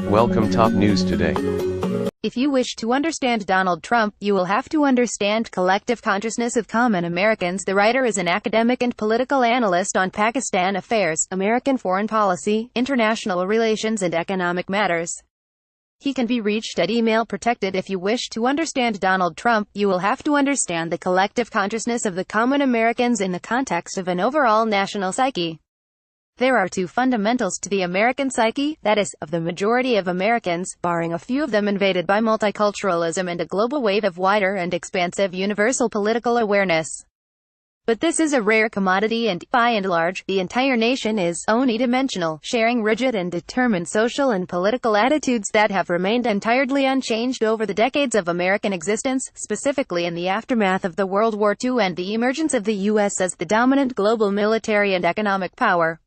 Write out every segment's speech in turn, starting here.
Welcome top news today. If you wish to understand Donald Trump, you will have to understand collective consciousness of common Americans. The writer is an academic and political analyst on Pakistan affairs, American foreign policy, international relations and economic matters. He can be reached at email protected. If you wish to understand Donald Trump, you will have to understand the collective consciousness of the common Americans in the context of an overall national psyche. There are two fundamentals to the American psyche, that is, of the majority of Americans, barring a few of them invaded by multiculturalism and a global wave of wider and expansive universal political awareness. But this is a rare commodity and, by and large, the entire nation is unidimensional, sharing rigid and determined social and political attitudes that have remained entirely unchanged over the decades of American existence, specifically in the aftermath of the World War II and the emergence of the U.S. as the dominant global military and economic power.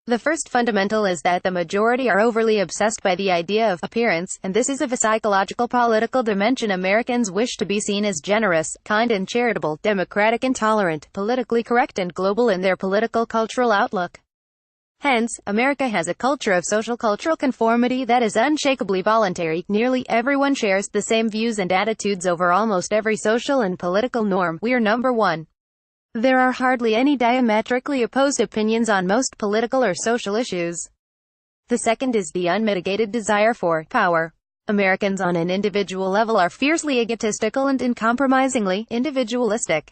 The first fundamental is that the majority are overly obsessed by the idea of appearance, and this is of a psychological political dimension. Americans wish to be seen as generous, kind and charitable, democratic and tolerant, politically correct and global in their political cultural outlook. Hence, America has a culture of social cultural conformity that is unshakably voluntary. Nearly everyone shares the same views and attitudes over almost every social and political norm. We are number one. There are hardly any diametrically opposed opinions on most political or social issues. The second is the unmitigated desire for power. Americans on an individual level are fiercely egotistical and uncompromisingly individualistic.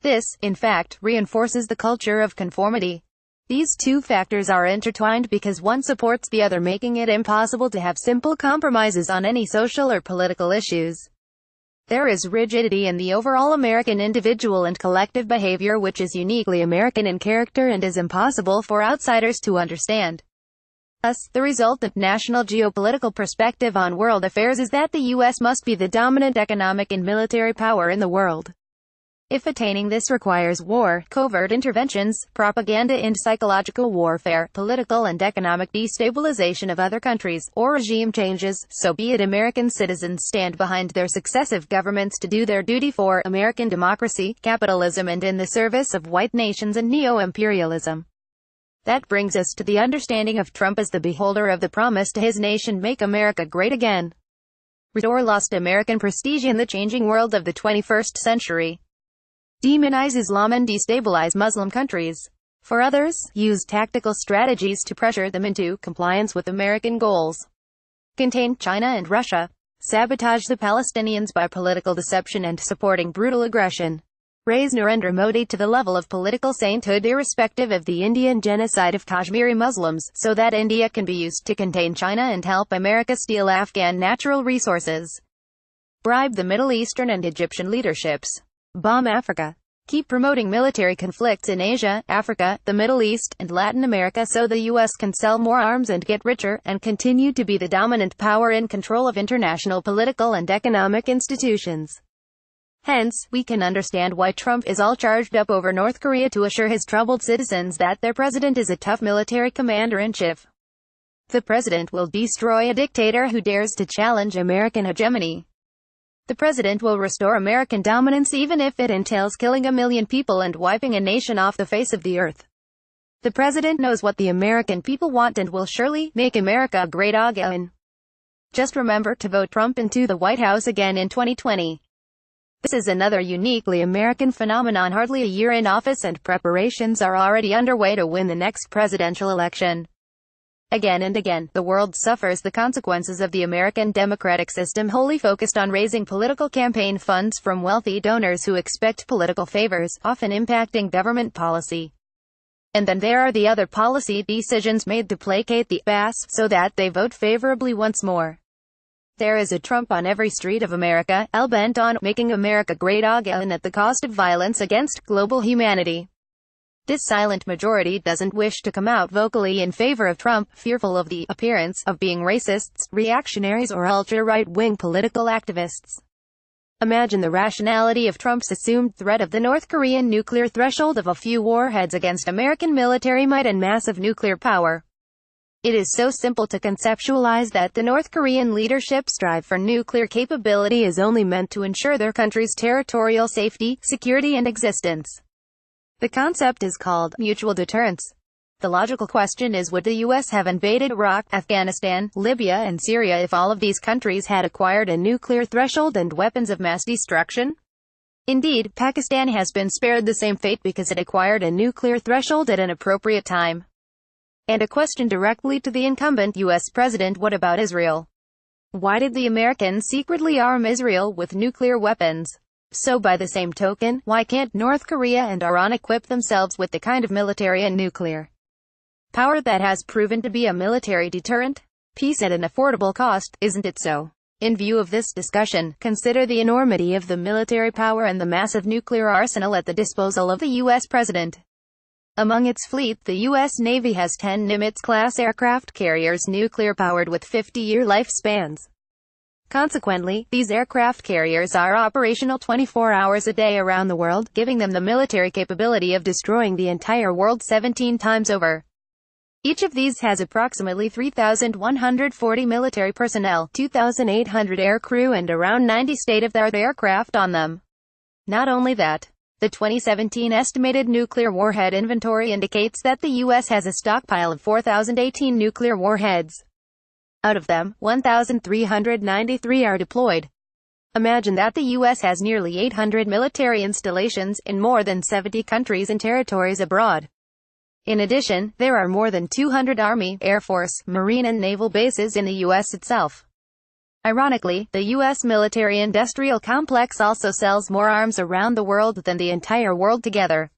This, in fact, reinforces the culture of conformity. These two factors are intertwined because one supports the other, making it impossible to have simple compromises on any social or political issues. There is rigidity in the overall American individual and collective behavior which is uniquely American in character and is impossible for outsiders to understand. Thus, the resultant national geopolitical perspective on world affairs is that the U.S. must be the dominant economic and military power in the world. If attaining this requires war, covert interventions, propaganda and psychological warfare, political and economic destabilization of other countries, or regime changes, so be it. American citizens stand behind their successive governments to do their duty for American democracy, capitalism and in the service of white nations and neo-imperialism. That brings us to the understanding of Trump as the beholder of the promise to his nation: make America great again. Restore lost American prestige in the changing world of the 21st century. Demonize Islam and destabilize Muslim countries. For others, use tactical strategies to pressure them into compliance with American goals. Contain China and Russia. Sabotage the Palestinians by political deception and supporting brutal aggression. Raise Narendra Modi to the level of political sainthood irrespective of the Indian genocide of Kashmiri Muslims, so that India can be used to contain China and help America steal Afghan natural resources. Bribe the Middle Eastern and Egyptian leaderships. Bomb Africa. Keep promoting military conflicts in Asia, Africa, the Middle East, and Latin America so the U.S. can sell more arms and get richer, and continue to be the dominant power in control of international political and economic institutions. Hence, we can understand why Trump is all charged up over North Korea to assure his troubled citizens that their president is a tough military commander-in-chief. The president will destroy a dictator who dares to challenge American hegemony. The president will restore American dominance even if it entails killing 1 million people and wiping a nation off the face of the earth. The president knows what the American people want and will surely make America great again. Just remember to vote Trump into the White House again in 2020. This is another uniquely American phenomenon. Hardly a year in office and preparations are already underway to win the next presidential election. Again and again, the world suffers the consequences of the American democratic system, wholly focused on raising political campaign funds from wealthy donors who expect political favors, often impacting government policy. And then there are the other policy decisions made to placate the base, so that they vote favorably once more. There is a Trump on every street of America, hell-bent on making America great again at the cost of violence against global humanity. This silent majority doesn't wish to come out vocally in favor of Trump, fearful of the appearance of being racists, reactionaries or ultra-right-wing political activists. Imagine the rationality of Trump's assumed threat of the North Korean nuclear threshold of a few warheads against American military might and massive nuclear power. It is so simple to conceptualize that the North Korean leadership's drive for nuclear capability is only meant to ensure their country's territorial safety, security and existence. The concept is called mutual deterrence. The logical question is, would the US have invaded Iraq, Afghanistan, Libya, and Syria if all of these countries had acquired a nuclear threshold and weapons of mass destruction? Indeed, Pakistan has been spared the same fate because it acquired a nuclear threshold at an appropriate time. And a question directly to the incumbent US president: what about Israel? Why did the Americans secretly arm Israel with nuclear weapons? So by the same token, why can't North Korea and Iran equip themselves with the kind of military and nuclear power that has proven to be a military deterrent? Peace at an affordable cost, isn't it so? In view of this discussion, consider the enormity of the military power and the massive nuclear arsenal at the disposal of the U.S. president. Among its fleet, the U.S. Navy has 10 Nimitz-class aircraft carriers nuclear-powered with 50-year lifespans. Consequently, these aircraft carriers are operational 24 hours a day around the world, giving them the military capability of destroying the entire world 17 times over. Each of these has approximately 3,140 military personnel, 2,800 aircrew and around 90 state-of-the-art aircraft on them. Not only that, the 2017 estimated nuclear warhead inventory indicates that the U.S. has a stockpile of 4,018 nuclear warheads. Out of them, 1,393 are deployed. Imagine that the U.S. has nearly 800 military installations in more than 70 countries and territories abroad. In addition, there are more than 200 Army, Air Force, Marine and naval bases in the U.S. itself. Ironically, the U.S. military-industrial complex also sells more arms around the world than the entire world together.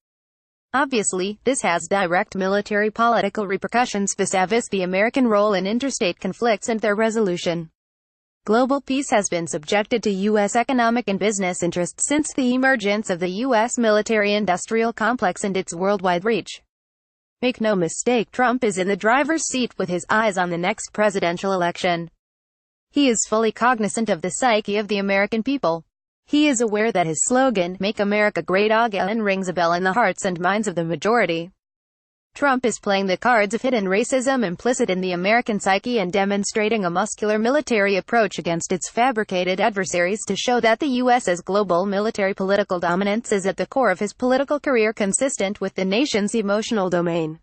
Obviously, this has direct military political repercussions vis-a-vis the American role in interstate conflicts and their resolution. Global peace has been subjected to U.S. economic and business interests since the emergence of the U.S. military-industrial complex and its worldwide reach. Make no mistake, Trump is in the driver's seat with his eyes on the next presidential election. He is fully cognizant of the psyche of the American people. He is aware that his slogan, "Make America Great Again," rings a bell in the hearts and minds of the majority. Trump is playing the cards of hidden racism implicit in the American psyche and demonstrating a muscular military approach against its fabricated adversaries to show that the U.S.'s global military political dominance is at the core of his political career, consistent with the nation's emotional domain.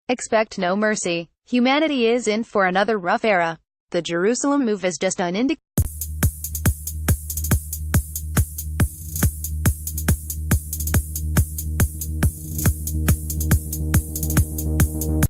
Expect no mercy. Humanity is in for another rough era. The Jerusalem move is just an indication